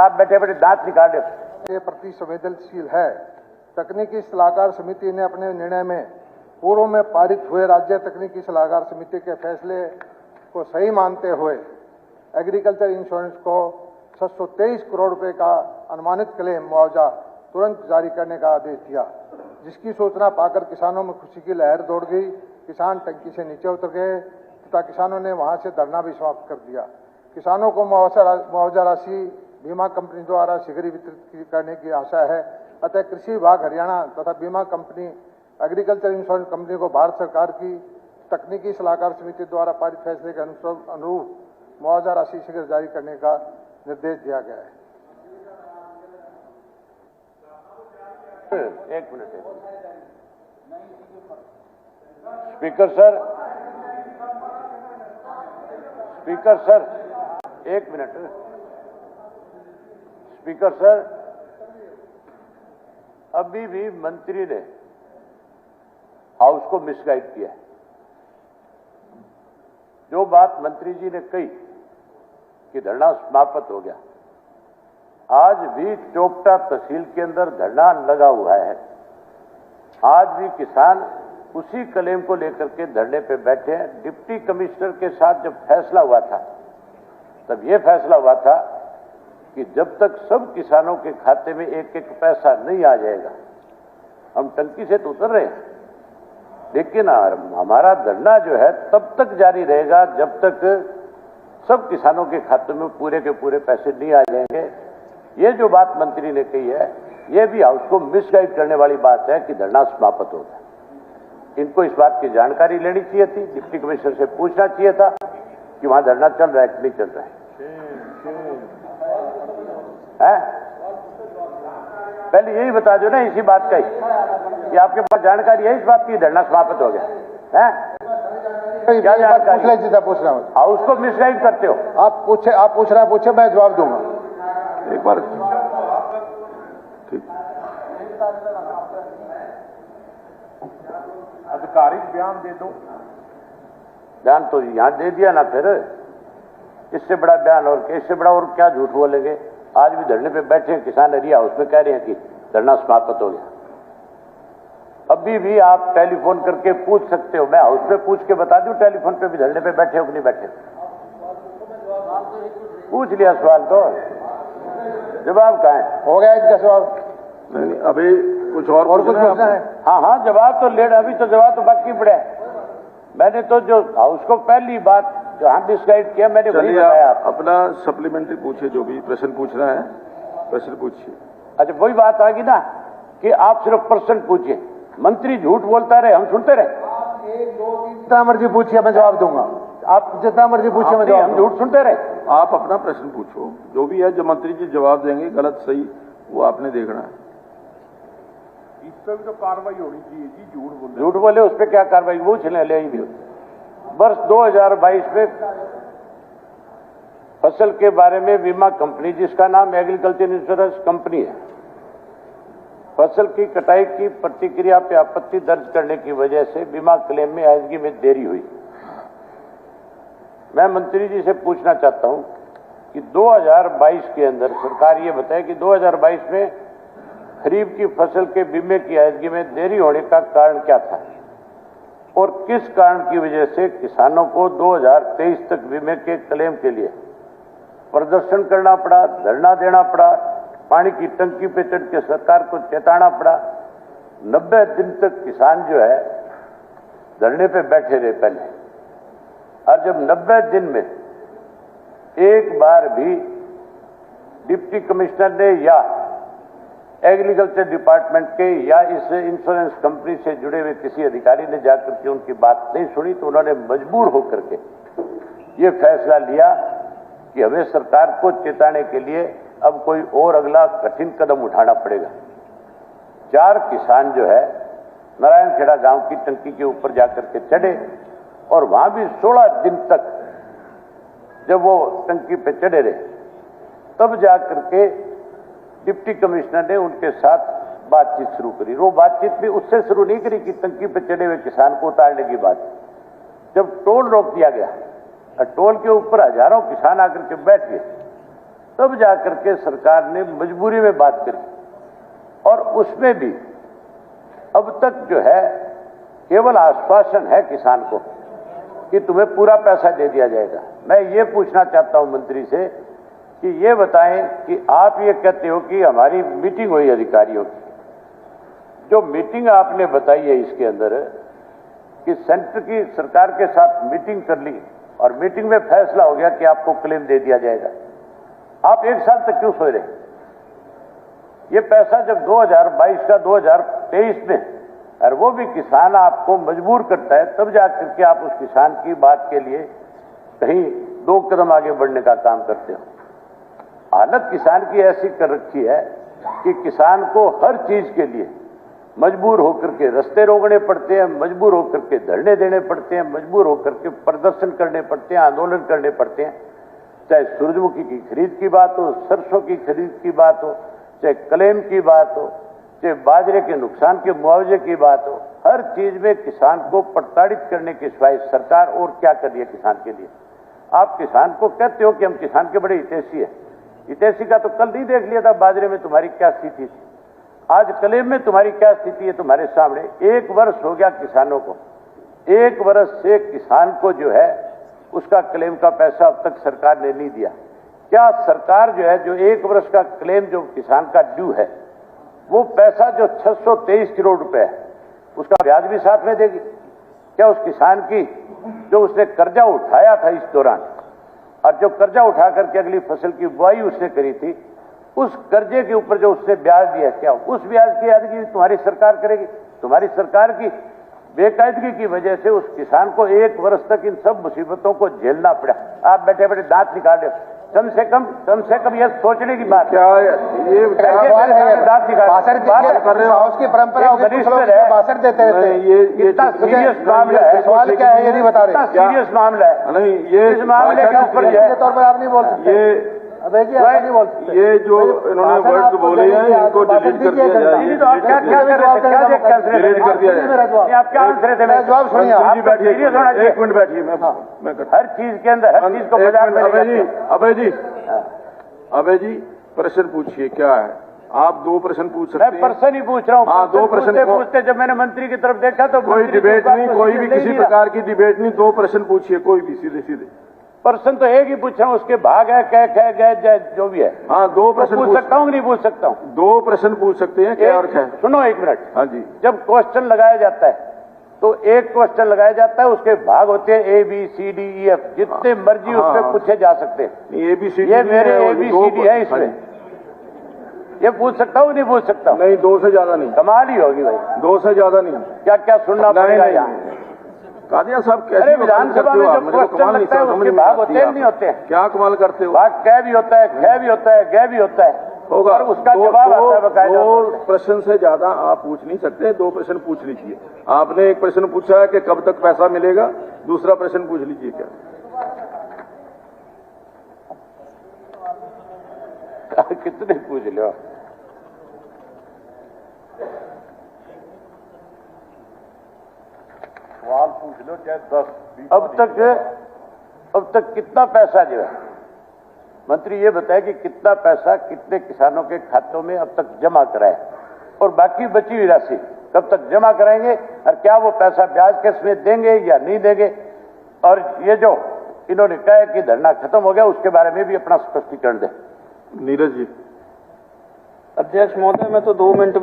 आप बैठे बैठे दांत निकाले के प्रति संवेदनशील है। तकनीकी सलाहकार समिति ने अपने निर्णय में पूर्व में पारित हुए राज्य तकनीकी सलाहकार समिति के फैसले को सही मानते हुए एग्रीकल्चर इंश्योरेंस को 723 करोड़ रुपए का अनुमानित क्लेम मुआवजा तुरंत जारी करने का आदेश दिया, जिसकी सूचना पाकर किसानों में खुशी की लहर दौड़ गई। किसान टंकी से नीचे उतर गए तथा किसानों ने वहां से धरना भी समाप्त कर दिया। किसानों को मुआवजा राशि बीमा कंपनी द्वारा शीघ्र वितरित करने की आशा है। अतः कृषि विभाग हरियाणा तथा बीमा कंपनी एग्रीकल्चर इंश्योरेंस कंपनी को भारत सरकार की तकनीकी सलाहकार समिति द्वारा पारित फैसले के अनुरूप मुआवजा राशि शीघ्र जारी करने का निर्देश दिया गया है। एक मिनट। स्पीकर सर, एक मिनट। स्पीकर सर, अभी भी मंत्री ने हाउस को मिसगाइड किया है। जो बात मंत्री जी ने कही कि धरना समाप्त हो गया, आज भी चोपटा तहसील के अंदर धरना लगा हुआ है। आज भी किसान उसी क्लेम को लेकर के धरने पे बैठे हैं। डिप्टी कमिश्नर के साथ जब फैसला हुआ था, तब यह फैसला हुआ था कि जब तक सब किसानों के खाते में एक एक पैसा नहीं आ जाएगा, हम टंकी से तो उतर रहे हैं, लेकिन हमारा धरना जो है तब तक जारी रहेगा जब तक सब किसानों के खाते में पूरे के पूरे पैसे नहीं आ जाएंगे। ये जो बात मंत्री ने कही है, ये भी हाउस को मिसगाइड करने वाली बात है कि धरना समाप्त होगा। इनको इस बात की जानकारी लेनी चाहिए थी, डिप्टी कमिश्नर से पूछना चाहिए था कि वहां धरना चल रहा है कि नहीं चल रहा है? पहले यही बता दो ना इसी बात का ही कि आपके पास जानकारी है इस बात की धरना समाप्त हो गया है? क्या जानकारी? पूछ रहा हूँ, हाउस को मिसगाइड करते हो। आप पूछ रहे हैं, पूछे, मैं जवाब दूंगा एक बार। आधिकारिक बयान दे दो। बयान तो यहां दे दिया ना, फिर इससे बड़ा बयान और इससे बड़ा और क्या झूठ बोलेंगे? आज भी धरने पे बैठे हैं किसान एरिया हाउस में, कह रहे हैं कि धरना समाप्त हो गया। अभी भी आप टेलीफोन करके पूछ सकते हो, मैं हाउस पे पूछ के बता दूं टेलीफोन पे भी धरने पे बैठे हो कि नहीं बैठे। पूछ लिया सवाल, तो जवाब कहाँ है? हो गया इसका जवाब? नहीं, अभी कुछ और कुछ पूछना है? हाँ, जवाब तो ले, अभी तो जवाब तो बाकी पड़ा है। मैंने तो जो हाउस को पहली बात जहां मिसगाइड किया मैंने वही बताया। अपना सप्लीमेंट्री पूछिए, जो भी प्रश्न पूछना है प्रश्न पूछिए। अच्छा, वही बात आ गई ना कि आप सिर्फ प्रश्न पूछिए, मंत्री झूठ बोलता रहे, हम सुनते रहे। जितना मर्जी पूछिए, मैं जवाब दूंगा। आप जितना मर्जी पूछिए, मैं जवाब, हम झूठ सुनते रहे। आप अपना प्रश्न पूछो, जो भी है, जो मंत्री जी जवाब देंगे गलत सही वो आपने देखना है। इस पर भी तो कार्रवाई होनी चाहिए जी। झूठ बोले उस पर क्या कार्रवाई? वो चले ले भी। वर्ष 2022 में फसल के बारे में बीमा कंपनी, जिसका नाम एग्रीकल्चर इंश्योरेंस कंपनी है, फसल की कटाई की प्रतिक्रिया पे आपत्ति दर्ज करने की वजह से बीमा क्लेम में अदायगी में देरी हुई। मैं मंत्री जी से पूछना चाहता हूं कि 2022 के अंदर सरकार ये बताए कि 2022 में खरीफ की फसल के बीमे की अदायगी में देरी होने का कारण क्या था और किस कारण की वजह से किसानों को 2023 तक बीमे के क्लेम के लिए प्रदर्शन करना पड़ा, धरना देना पड़ा, पानी की टंकी पे चढ़ के सरकार को चेताना पड़ा। 90 दिन तक किसान जो है धरने पे बैठे रहे पहले, और जब 90 दिन में एक बार भी डिप्टी कमिश्नर ने या एग्रीकल्चर डिपार्टमेंट के या इस इंश्योरेंस कंपनी से जुड़े हुए किसी अधिकारी ने जाकर के उनकी बात नहीं सुनी, तो उन्होंने मजबूर होकर के ये फैसला लिया कि हमें सरकार को चेताने के लिए अब कोई और अगला कठिन कदम उठाना पड़ेगा। 4 किसान जो है नारायणखेड़ा गांव की टंकी के ऊपर जाकर के चढ़े और वहां भी 16 दिन तक जब वो टंकी पे चढ़े रहे, तब जाकर के डिप्टी कमिश्नर ने उनके साथ बातचीत शुरू करी। वो बातचीत भी उससे शुरू नहीं करी कि टंकी पे चढ़े हुए किसान को उतारने की बात। जब टोल रोक दिया गया, टोल के ऊपर हजारों किसान आकर के बैठ गए, तब जाकर के सरकार ने मजबूरी में बात करी, और उसमें भी अब तक जो है केवल आश्वासन है किसान को कि तुम्हें पूरा पैसा दे दिया जाएगा। मैं ये पूछना चाहता हूं मंत्री से कि ये बताएं कि आप ये कहते हो कि हमारी मीटिंग हुई अधिकारियों की, जो मीटिंग आपने बताई है इसके अंदर कि सेंटर की सरकार के साथ मीटिंग कर ली और मीटिंग में फैसला हो गया कि आपको क्लेम दे दिया जाएगा। आप 1 साल तक क्यों सोए रहे? ये पैसा जब 2022 का 2023 में, और वो भी किसान आपको मजबूर करता है, तब जाकर के आप उस किसान की बात के लिए कहीं 2 कदम आगे बढ़ने का काम करते हो। हालत किसान की ऐसी कर रखी है कि किसान को हर चीज के लिए मजबूर होकर के रास्ते रोकने पड़ते हैं, मजबूर होकर के धरने देने पड़ते हैं, मजबूर होकर के प्रदर्शन करने पड़ते हैं, आंदोलन करने पड़ते हैं। चाहे सूरजमुखी की खरीद की बात हो, सरसों की खरीद की बात हो, चाहे क्लेम की बात हो, चाहे बाजरे के नुकसान के मुआवजे की बात हो, हर चीज में किसान को प्रताड़ित करने की सिवाय सरकार और क्या कर रही है किसान के लिए? आप किसान को कहते हो कि हम किसान के बड़े हितैषी हैं। हितैषी का तो कल नहीं देख लिया था बाजरे में तुम्हारी क्या स्थिति थी, आज क्लेम में तुम्हारी क्या स्थिति है तुम्हारे सामने। 1 वर्ष हो गया किसानों को, 1 वर्ष से किसान को जो है उसका क्लेम का पैसा अब तक सरकार ने नहीं दिया। क्या सरकार जो है जो 1 वर्ष का क्लेम जो किसान का ड्यू है, वो पैसा जो 623 करोड़ रुपए है, उसका ब्याज भी साथ में देगी? क्या उस किसान की जो उसने कर्जा उठाया था इस दौरान, और जो कर्जा उठा करके अगली फसल की बुआई उसने करी थी, उस कर्जे के ऊपर जो उसने ब्याज दिया, क्या उस ब्याज की अदायगी तुम्हारी सरकार करेगी? तुम्हारी सरकार की बेकायदगी की वजह से उस किसान को 1 वर्ष तक इन सब मुसीबतों को झेलना पड़ा। आप बैठे बैठे दांत निकाले, कम से कम यह सोचने की बात क्या ये दांत निकाले उसकी परंपरा भाषण देते रहते हैं। ये इतना सीरियस मामला है, सवाल क्या है ये नहीं बता रहे। सीरियस मामला है, नहीं ये इस मामले के ऊपर तौर पर आप नहीं बोल सकते। अबे जी आप नहीं बोल सकते। ये जो इन्होंने वर्ड्स बोले हैं इनको डिलीट कर दिया जाए। तो आप क्या कर रहे थे? क्या डिलीट कर दिया जाए। आप क्या आंसर थे? मैं जवाब सुनिए। आप सीरियस होना चाहिए। 1 मिनट बैठिए, मैं हर चीज के अंदर हर चीज को बाजार में अबे जी प्रश्न पूछिए, क्या है? आप 2 प्रश्न पूछ सकते हैं। मैं प्रश्न ही पूछ रहा हूँ। हाँ, 2 प्रश्न पूछते जब मैंने मंत्री की तरफ देखा तो कोई डिबेट नहीं, कोई भी किसी प्रकार की डिबेट नहीं। 2 प्रश्न पूछिए, कोई भी सीधे सीधे। प्रश्न तो एक ही पूछ रहा हूँ, उसके भाग है, कह गए जो भी है। हाँ, 2 प्रश्न पूछ सकता हूँ, नहीं पूछ सकता हूँ? 2 प्रश्न पूछ सकते हैं, क्या और क्या? सुनो 1 मिनट। हाँ जी। जब क्वेश्चन लगाया जाता है तो एक क्वेश्चन लगाया जाता है, उसके भाग होते हैं ABCDEF, जितने मर्जी उस पर पूछे जा सकते हैं। ABCD ये मेरे ABCD है, इसमें ये पूछ सकता हूँ, नहीं पूछ सकता? नहीं, 2 से ज्यादा नहीं। कमाल ही होगी भाई, 2 से ज्यादा नहीं। क्या क्या सुनना पड़ेगा यहाँ? कादिया साहब कैसे? अरे विधानसभा में जब क्वेश्चन लगता है उसके भाग होते हैं, नहीं होते हैं? क्या कमाल करते हो? भाग कै भी होता है, ख भी होता है, ग भी होता है, होगा। और उसका जवाब आता है बकायदा। 2 प्रश्न से ज्यादा आप पूछ नहीं सकते। 2 प्रश्न पूछ लीजिए। आपने एक प्रश्न पूछा है कि कब तक पैसा मिलेगा, दूसरा प्रश्न पूछ लीजिए। क्या कितने पूछ लो? सवाल पूछ लो, चाहे 10-20। अब तक कितना पैसा जो है, मंत्री ये बताए कि कितना पैसा कितने किसानों के खातों में अब तक जमा कराए, और बाकी बची हुई राशि कब तक जमा कराएंगे, और क्या वो पैसा ब्याज के समेत देंगे या नहीं देंगे? और ये जो इन्होंने कहा कि धरना खत्म हो गया, उसके बारे में भी अपना स्पष्टीकरण दें। नीरज जी। अध्यक्ष महोदय, मैं तो 2 मिनट में